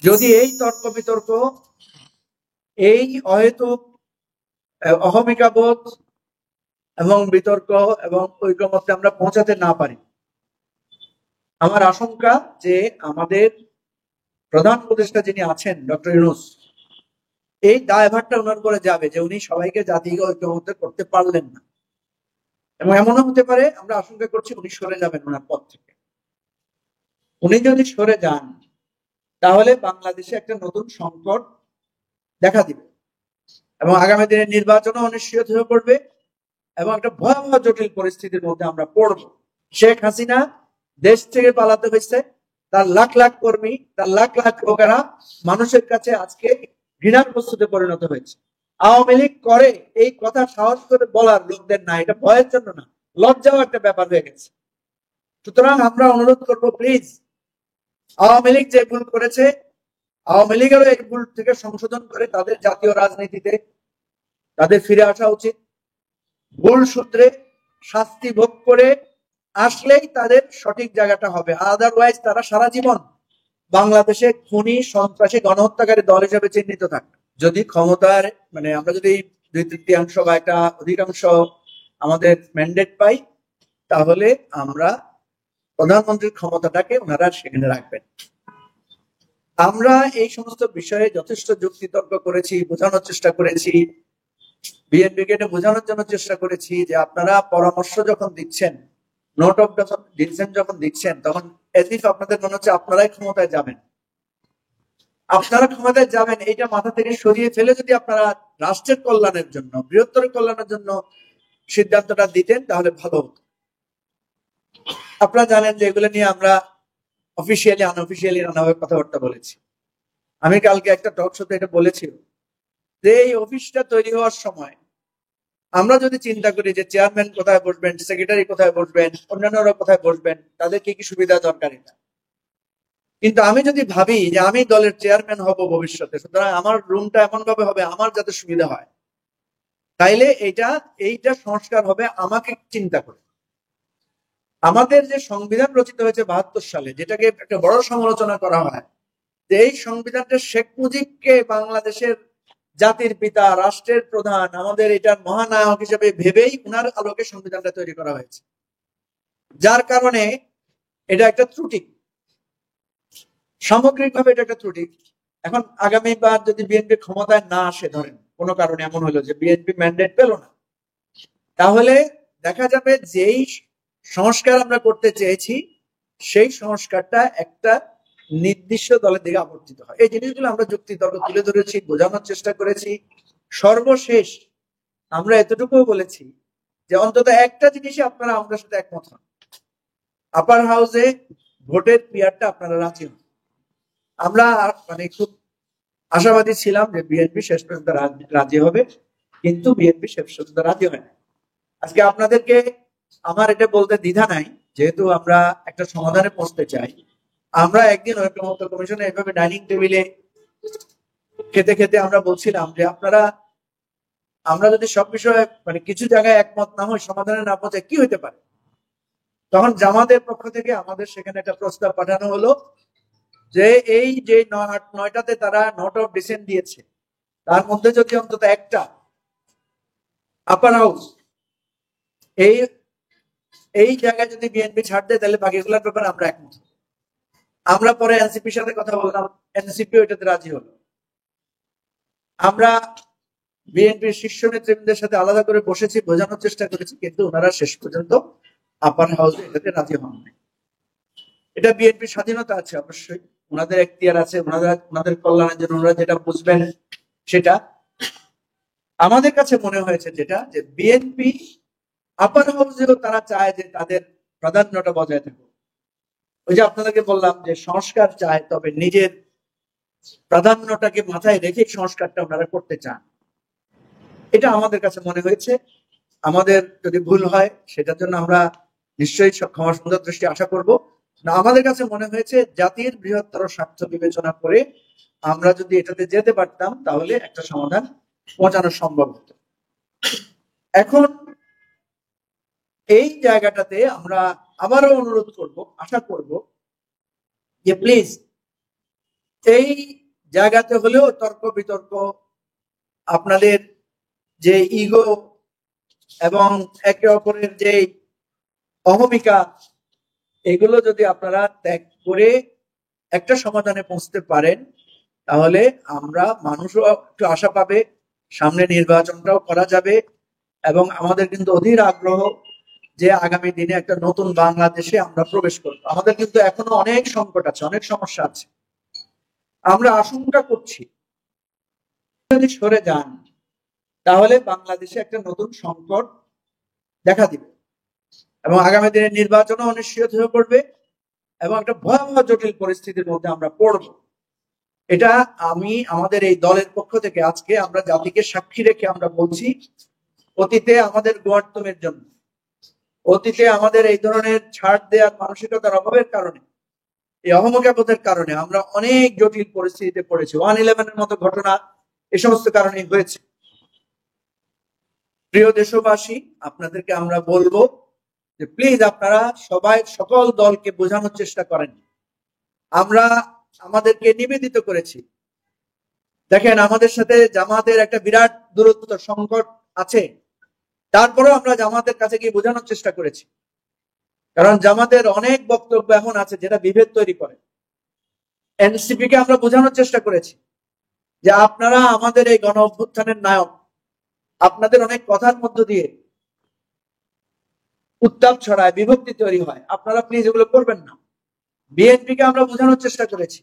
যদি এই তর্ক বিতর্ক, এই অহেতুক অহমিকাবোধ এবং বিতর্ক এবং ঐকমত্যে আমরা পৌঁছাতে না পারি, আমার আশঙ্কা যে আমাদের প্রধান উপদেষ্টা যিনি আছেন ডক্টর ইউনূস, এই দায়ভারটা ওনার উপরে যাবে যে উনি সবাইকে জাতীয় ঐক্যবদ্ধ করতে পারলেন না, এবং এমনও হতে পারে, আমরা আশঙ্কা করছি উনি সরে যাবেন ওনার পদ থেকে। উনি যদি সরে যান তাহলে বাংলাদেশে একটা নতুন সংকট দেখা দিবে এবং আগামী দিনে নির্বাচনও অনিশ্চিত হয়ে পড়বে এবং একটা ভয়াবহ জটিল পরিস্থিতির মধ্যে আমরা পড়ব। শেখ হাসিনা দেশ থেকে পালাতে হয়েছে, তার লাখ লাখ কর্মী, তার লাখ লাখ লোকেরা মানুষের কাছে আজকে ঘৃণার বস্তুতে পরিণত হয়েছে। আওয়ামী লীগ করে এই কথা সাহস করে বলার লোকদের না, এটা ভয়ের জন্য না, লজ্জাও একটা ব্যাপার হয়ে গেছে। সুতরাং আমরা অনুরোধ করব, প্লিজ, আওয়ামী লীগ যে ভুল করেছে, আওয়ামী লীগেরও এই ভুল থেকে সংশোধন করে তাদের জাতীয় রাজনীতিতে তাদের ফিরে আসা উচিত। ভুল সূত্রে শাস্তি ভোগ করে আসলেই তাদের সঠিক জায়গাটা হবে, আদারওয়াইজ তারা সারা জীবন বাংলাদেশে খুনি, সন্ত্রাসী, গণহত্যাকারী দল হিসেবে চিহ্নিত থাকবে। যদি ক্ষমতার আমরা যদি 2/3 বা একটা অধিকাংশ আমাদের ম্যান্ডেট পাই, তাহলে আমরা প্রধানমন্ত্রীর ক্ষমতাটাকে ওনারা সেখানে রাখবেন। আমরা এই সমস্ত বিষয়ে যথেষ্ট যুক্তিতর্ক করেছি, বোঝানোর চেষ্টা করেছি, বিএনপিকে এটা বোঝানোর জন্য চেষ্টা করেছি যে আপনারা পরামর্শ যখন দিচ্ছেন, নোট অফ ডিসেন্ট যখন দিচ্ছেন, তখন এজিফ আপনাদের মনে হচ্ছে আপনারাই ক্ষমতায় যাবেন। আপনারা ক্ষমতায় যাবেন এইটা মাথা থেকে সরিয়ে ফেলে যদি আপনারা রাষ্ট্রের কল্যাণের জন্য, বৃহত্তর কল্যাণের জন্য সিদ্ধান্তটা দিতেন তাহলে ভালো হতো। আপনারা জানেন যে এগুলো নিয়ে আমরা অফিসিয়ালি আনঅফিসিয়ালি নানাভাবে কথাবার্তা বলেছি। আমি কালকে একটা টক শোতে এটা বলেছি যে এই অফিসটা তৈরি হওয়ার সময় আমরা যদি চিন্তা করি যে চেয়ারম্যান কোথায় বসবেন, সেক্রেটারি কোথায় বসবেন, অন্যান্যরা কোথায় বসবেন, তাদের কি কি সুবিধা দরকার, এটা কিন্তু আমি যদি ভাবি যে আমি দলের চেয়ারম্যান হব ভবিষ্যতে, সুতরাং আমার রুমটা এমন ভাবে হবে আমার যাতে সুবিধা হয়, তাইলে এইটা সংস্কার হবে আমাকে চিন্তা করে। আমাদের যে সংবিধান রচিত হয়েছে 72 সালে, যেটাকে একটা বড় সমালোচনা করা হয়, যে এই সংবিধানটা শেখ মুজিবকে বাংলাদেশের জাতির পিতা, রাষ্ট্রের প্রধান, আমাদের এটার মহানায়ক হিসেবে ভেবেই উনার আলোকে সংবিধানটা তৈরি করা হয়েছে, যার কারণে এটা একটা ত্রুটি, সামগ্রিকভাবে এটা একটা ত্রুটি। এখন আগামীবার যদি বিএনপি ক্ষমতায় না আসে, ধরেন কোনো কারণে এমন হলো যে বিএনপি ম্যান্ডেট পেল না, তাহলে দেখা যাবে যেই সংস্কার আমরা করতে চেয়েছি সেই সংস্কারটা একটা নির্দিষ্ট দলের দিকে আবর্তিত হয়। এই জিনিসগুলো আমরা যুক্তিতর্ক তুলে ধরেছি, বোঝানোর চেষ্টা করেছি। সর্বশেষ আমরা এতটুকু বলেছি যে অন্তত একটা জিনিসে আপনারা আমাদের সাথে একমত হন, আপার হাউসে ভোটের পিয়ারটা আপনারা রাজি হন। আমরা খুব আশাবাদী ছিলাম যে বিএনপি শেষ পর্যন্ত রাজি হবে, কিন্তু বিএনপি শেষ পর্যন্ত রাজি হয় না। আজকে আপনাদেরকে আমার এটা বলতে দ্বিধা নাই, যেহেতু আমরা একটা সমাধানে পৌঁছতে চাই। আমরা একদিন ঐক্যমত্য কমিশনে এভাবে ডাইনিং টেবিলে খেতে খেতে আমরা বলছিলাম যে আমরা যদি সব বিষয়ে কিছু জায়গায় একমত না হই, সমাধানে না পৌঁছে কি হইতে পারে। তখন জামাতের পক্ষ থেকে আমাদের সেখানে একটা প্রস্তাব পাঠানো হলো যে এই যে 9টাতে তারা নোট অফ ডিসেন্ট দিয়েছে, তার মধ্যে যদি অন্তত একটা আপার হাউস এই জায়গায় যদি বিএনপি ছাড় দেয়, তাহলে বাকিগুলোর ব্যাপারে আমরা একমত। আমরা পরে এনসিপির সাথে কথা বললাম, এনসিপি ওইটাতে রাজি হলো। আমরা বিএনপির শীর্ষ নেতৃবৃন্দের সাথে আলাদা করে বসেছি, বোঝানোর চেষ্টা করেছি, কিন্তু ওনারা শেষ পর্যন্ত আপার হাউসে এটাতে রাজি হন নাই। এটা বিএনপির স্বাধীনতা আছে, অবশ্যই ওনাদের এখতিয়ার আছে, ওনাদের কল্যাণের জন্য ওনারা যেটা বুঝবেন সেটা। আমাদের কাছে মনে হয়েছে যেটা, যে বিএনপি আপার হাউসেও তারা চায় যে তাদের প্রাধান্যটা বজায় থাকুক। ওই যে আপনাদেরকে বললাম যে সংস্কার চায়, তবে নিজের প্রাধান্যটাকে মাথায় রেখে সংস্কারটা ওনারা করতে চান। এটা আমাদের কাছে মনে হয়েছে। আমাদের যদি ভুল হয় সেটার জন্য আমরা নিশ্চয়ই ক্ষমা সুন্দর দৃষ্টি আশা করব। না, আমাদের কাছে মনে হয়েছে জাতির বৃহত্তর স্বার্থ বিবেচনা করে আমরা যদি এটাতে যেতে পারতাম, তাহলে একটা সমাধান পৌঁছানো সম্ভব হতো। এখন এই জায়গাটাতে আমরা আবারও অনুরোধ করব, আশা করব যে প্লিজ এই জায়গাতে হলেও তর্ক বিতর্ক, আপনাদের যে ইগো এবং একে অপরের যে অহমিকা, এগুলো যদি আপনারা ত্যাগ করে একটা সমাধানে পৌঁছতে পারেন, তাহলে আমরা মানুষও একটু আশা পাবে, সামনে নির্বাচনটাও করা যাবে। এবং আমাদের কিন্তু অধীর আগ্রহ যে আগামী দিনে একটা নতুন বাংলাদেশে আমরা প্রবেশ করব। আমাদের কিন্তু এখনো অনেক সংকট আছে, অনেক সমস্যা আছে। আমরা আশঙ্কা করছি যদি সরে যান, তাহলে বাংলাদেশে একটা নতুন সংকট দেখা দিবে এবং আগামী দিনে নির্বাচনও অনিশ্চিত হয়ে পড়বে এবং একটা ভয়াবহ জটিল পরিস্থিতির মধ্যে আমরা পড়ব। এটা আমি আমাদের এই দলের পক্ষ থেকে আজকে আমরা জাতিকে সাক্ষী রেখে আমরা বলছি, অতীতে আমাদের গোয়ার্তমের জন্য, অতীতে আমাদের এই ধরনের ছাড় দেওয়ার মানসিকতার অভাবের কারণে, এই অহমকাবোধের কারণে আমরা অনেক জটিল পরিস্থিতিতে পড়েছি। 111-এর মতো ঘটনা এই সমস্ত কারণে হয়েছে। প্রিয় দেশবাসী, আপনাদেরকে আমরা বলবো যে প্লিজ আপনারা সবাই সকল দলকে বোঝানোর চেষ্টা করেন। আমরা আমাদেরকে নিবেদিত করেছি। দেখেন, আমাদের সাথে জামাতের একটা বিরাট দূরত্ব সংকট আছে, তারপরেও আমরা জামাতের কাছে গিয়ে বোঝানোর চেষ্টা করেছি। কারণ জামাতের অনেক বক্তব্য এখন আছে যেটা বিভেদ তৈরি করে। এনসিপি কে আমরা বোঝানোর চেষ্টা করেছি যে আপনারা আমাদের এই গণ অভ্যুত্থানের নায়ক, আপনাদের অনেক কথার মধ্য দিয়ে উত্তাপ ছড়ায়, বিভক্তি তৈরি হয়, আপনারা প্লিজ এগুলো করবেন না। বিএনপি কে আমরা বোঝানোর চেষ্টা করেছি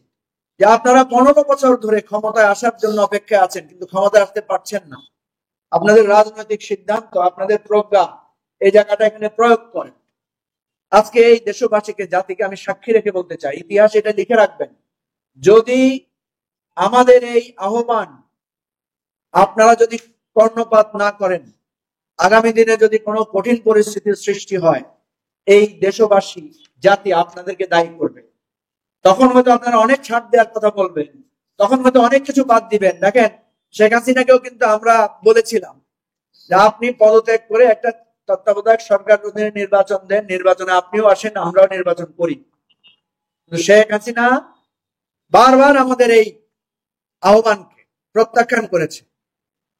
যে আপনারা 15 বছর ধরে ক্ষমতায় আসার জন্য অপেক্ষায় আছেন, কিন্তু ক্ষমতায় আসতে পারছেন না। আপনাদের রাজনৈতিক সিদ্ধান্ত, আপনাদের প্রজ্ঞা এই জায়গাটা এখানে প্রয়োগ করেন। আজকে এই দেশবাসীকে, জাতিকে আমি সাক্ষী রেখে বলতে চাই, ইতিহাস এটা লিখে রাখবেন, যদি আমাদের এই আহ্বান আপনারা যদি কর্ণপাত না করেন, আগামী দিনে যদি কোনো কঠিন পরিস্থিতির সৃষ্টি হয়, এই দেশবাসী, জাতি আপনাদেরকে দায়ী করবে। তখন হয়তো আপনারা অনেক ছাড় দেওয়ার কথা বলবেন, তখন হয়তো অনেক কিছু বাদ দিবেন। দেখেন, শেখ হাসিনাকেও কিন্তু আমরা বলেছিলাম যে আপনি পদত্যাগ করে একটা তত্ত্বাবধায়ক সরকার অধীনে নির্বাচন দেন, নির্বাচনে আপনিও আসেন, আমরাও নির্বাচন করি। শেখ হাসিনা বারবার আমাদের এই আহ্বানকে প্রত্যাখ্যান করেছে।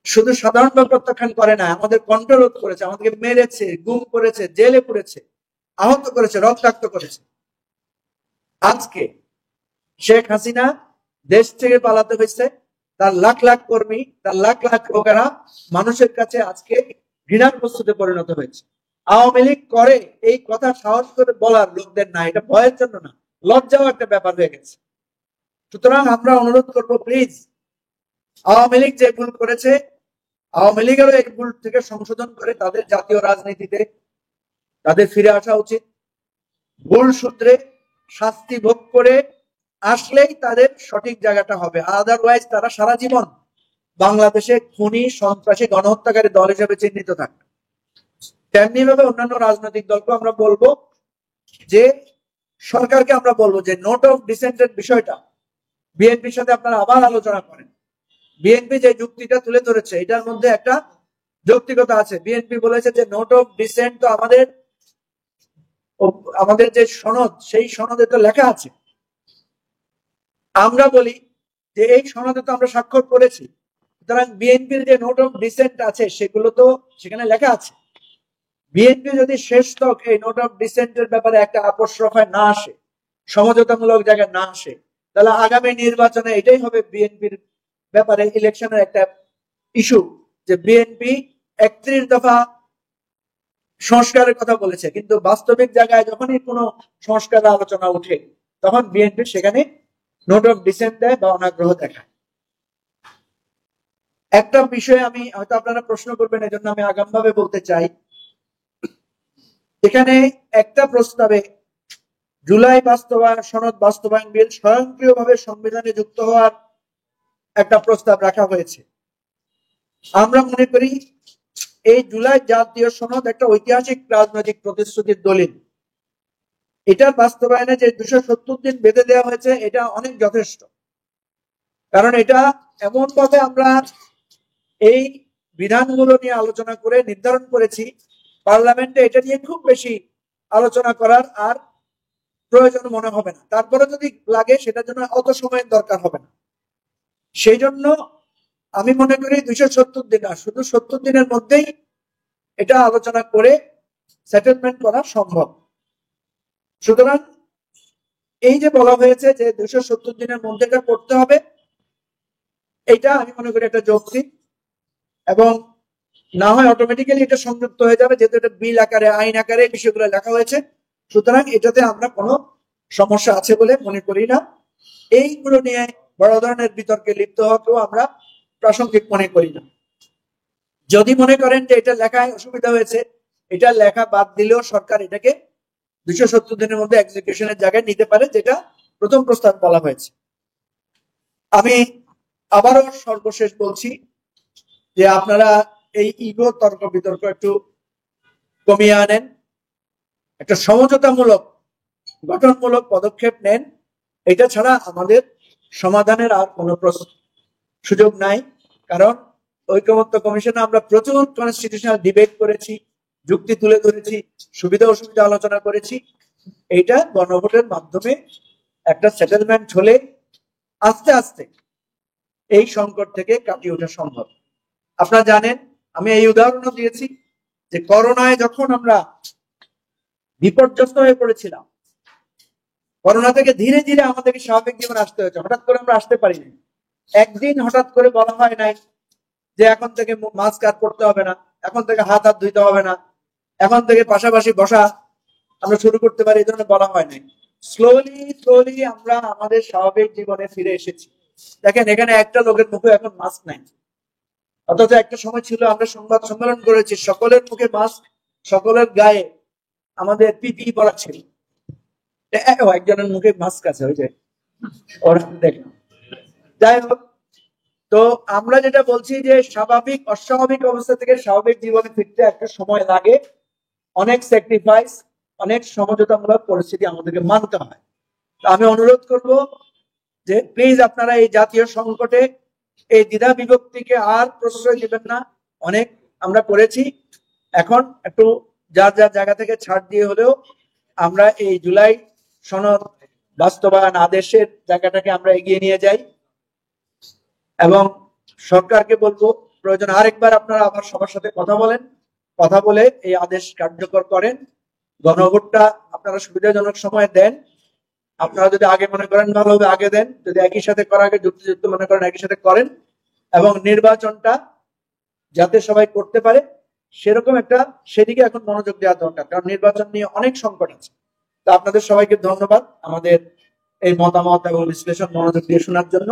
শুধু সাধারণভাবে প্রত্যাখ্যান করে না, আমাদের কন্ট্রোল করেছে, আমাদেরকে মেরেছে, গুম করেছে, জেলে পুরেছে, আহত করেছে, রক্তাক্ত করেছে। আজকে শেখ হাসিনা দেশ থেকে পালাতে হয়েছে, তার লাখ লাখ কর্মী, তার লাখ লাখ লোকেরা মানুষের কাছে আজকে ঘৃণার বস্তুতে পরিণত হয়েছে। আওয়ামী লীগ করে এই কথা সাহস করে বলার লোকদের না, এটা ভয়ের জন্য না, লজ্জাও একটা ব্যাপার হয়ে গেছে। সুতরাং আমরা অনুরোধ করব, প্লিজ, আওয়ামী লীগ যে ভুল করেছে, আওয়ামী লীগেরও এই ভুল থেকে সংশোধন করে তাদের জাতীয় রাজনীতিতে তাদের ফিরে আসা উচিত। ভুল সূত্রে শাস্তি ভোগ করে আসলেই তাদের সঠিক জায়গাটা হবে, আদারওয়াইজ তারা সারা জীবন বাংলাদেশে খুনি, সন্ত্রাসী, গণহত্যাকারী দল হিসেবে চিহ্নিত থাকবে। তেমনি ভাবে অন্যান্য রাজনৈতিক দলকে আমরা বলবো যে, সরকারকে আমরা বলবো যে নোট অফ ডিসেন্টের বিষয়টা বিএনপির সাথে আপনারা আবার আলোচনা করেন। বিএনপি যে যুক্তিটা তুলে ধরেছে এটার মধ্যে একটা যৌক্তিকতা আছে। বিএনপি বলেছে যে নোট অফ ডিসেন্ট তো আমাদের যে সনদ, সেই সনদে তো লেখা আছে। আমরা বলি যে এই সনদে তো আমরা স্বাক্ষর করেছি, সুতরাং বিএনপির যে নোট অফ ডিসেন্ট আছে সেগুলো তো সেখানে লেখা আছে। বিএনপি যদি শেষ তক এই নোট অফ ডিসেন্টের ব্যাপারে একটা আপোষ রফায় না আসে, সমঝোতামূলক জায়গায় না আসে, তাহলে আগামী নির্বাচনে এটাই হবে বিএনপির ব্যাপারে ইলেকশনের একটা ইস্যু, যে বিএনপি 31 দফা সংস্কারের কথা বলেছে, কিন্তু বাস্তবিক জায়গায় যখনই কোনো সংস্কারের আলোচনা উঠে তখন বিএনপি সেখানে নোট অফ ডিসেন্ট দেয় বা অনাগ্রহ দেখায়। একটা বিষয়ে আমি হয়তো আপনারা প্রশ্ন করবেন, এজন্য আমি আগামভাবে বলতে চাই, এখানে একটা প্রস্তাবে জুলাই বাস্তবায়ন সনদ বাস্তবায়ন বিল স্বয়ংক্রিয়ভাবে সংবিধানে যুক্ত হওয়ার একটা প্রস্তাব রাখা হয়েছে। আমরা মনে করি এই জুলাই জাতীয় সনদ একটা ঐতিহাসিক রাজনৈতিক প্রতিশ্রুতির দলিল। এটার বাস্তবায়নে যে 270 দিন বেঁধে দেওয়া হয়েছে এটা অনেক যথেষ্ট। কারণ এটা এমন ভাবে আমরা এই বিধানগুলো নিয়ে আলোচনা করে নির্ধারণ করেছি, পার্লামেন্টে এটা নিয়ে খুব বেশি আলোচনা করার আর প্রয়োজন মনে হবে না, তারপরে যদি লাগে সেটার জন্য অত সময়ের দরকার হবে না। সেই জন্য আমি মনে করি 270 দিন না, শুধু 70 দিনের মধ্যেই এটা আলোচনা করে সেটেলমেন্ট করা সম্ভব। সুতরাং এই যে বলা হয়েছে যে 270 দিনের মধ্যে এটা করতে হবে, এটা আমি মনে করি একটা যৌক্তিক, এবং না হয় অটোমেটিক্যালি এটা সংযুক্ত হয়ে যাবে, যেহেতু এটা বিল আকারে আইন আকারে বিষয়গুলো লেখা হয়েছে। সুতরাং এটাতে আমরা কোনো সমস্যা আছে বলে মনে করি না। এইগুলো নিয়ে বড় ধরনের বিতর্কে লিপ্ত হওয়াকেও আমরা প্রাসঙ্গিক মনে করি না। যদি মনে করেন যে এটা লেখায় অসুবিধা হয়েছে, এটা লেখা বাদ দিলেও সরকার এটাকে 270 দিনের মধ্যে এক্সিকিউশনের জায়গায় নিতে পারে, যেটা প্রথম প্রস্তাব বলা হয়েছে। আমি আবারও সর্বশেষ বলছি যে আপনারা এই ইগো তর্ক বিতর্ক একটু কমিয়ে আনেন, একটা সমঝোতামূলক গঠনমূলক পদক্ষেপ নেন। এটা ছাড়া আমাদের সমাধানের আর কোনো সুযোগ নাই। কারণ ঐকমত্য কমিশনে আমরা প্রচুর কনস্টিটিউশনাল ডিবেট করেছি, যুক্তি তুলে ধরেছি, সুবিধা অসুবিধা আলোচনা করেছি। এইটা গণভোটের মাধ্যমে একটা সেটেলমেন্ট হলে আস্তে আস্তে এই সংকট থেকে কাটিয়ে ওঠা সম্ভব। আপনারা জানেন, আমি এই উদাহরণও দিয়েছি যে করোনায় যখন আমরা বিপর্যস্ত হয়ে পড়েছিলাম, করোনা থেকে ধীরে ধীরে আমাদেরকে স্বাভাবিক জীবন আসতে হয়েছে, হঠাৎ করে আমরা আসতে পারিনি। একদিন হঠাৎ করে বলা হয় নাই যে এখন থেকে মাস্ক আর পরতে হবে না, এখন থেকে হাত ধুইতে হবে না, এখন থেকে পাশাপাশি বসা আমরা শুরু করতে পারি, এই ধরনের বলা হয় নাই। স্লোলি স্লোলি আমরা আমাদের স্বাভাবিক জীবনে ফিরে এসেছি। দেখেন, এখানে একটা লোকের মুখে এখন মাস্ক নাই, অথচ একটা সময় ছিল আমরা সংবাদ সম্মেলন করেছি, সকলের মুখে মাস্ক, সকলের গায়ে আমাদের পিপি পরা ছিল। একজনের মুখে মাস্ক আছে, ওই যে ওরা দেখলাম। যাই হোক, তো আমরা যেটা বলছি যে স্বাভাবিক অস্বাভাবিক অবস্থা থেকে স্বাভাবিক জীবনে ফিরতে একটা সময় লাগে, অনেক স্যাক্রিফাইস, অনেক সমঝোতামূলক পরিস্থিতি আমাদেরকে মানতে হয়। আমি অনুরোধ করব যে প্লিজ আপনারা এই জাতীয় সংকটে এই দ্বিধা বিভক্তিকে আর প্রশ্রয় দিবেন না। অনেক আমরা করেছি, এখন একটু যার যার জায়গা থেকে ছাড় দিয়ে হলেও আমরা এই জুলাই সনদ বাস্তবায়ন আদেশের জায়গাটাকে আমরা এগিয়ে নিয়ে যাই। এবং সরকারকে বলবো, প্রয়োজন আরেকবার আপনারা আবার সবার সাথে কথা বলেন, কথা বলে এই আদেশ কার্যকর করেন। গণভোটটা আপনারা সুবিধাজনক সময় দেন। আপনারা যদি আগে মনে করেন ভালো হবে আগে দেন, যদি একই সাথে করা আগে যুক্তিযুক্ত মনে করেন একই সাথে করেন। এবং নির্বাচনটা যাতে সবাই করতে পারে সেরকম একটা, সেদিকে এখন মনোযোগ দেওয়া দরকার, কারণ নির্বাচন নিয়ে অনেক সংকট আছে। তো আপনাদের সবাইকে ধন্যবাদ আমাদের এই মতামত এবং বিশ্লেষণ মনোযোগ দিয়ে শোনার জন্য।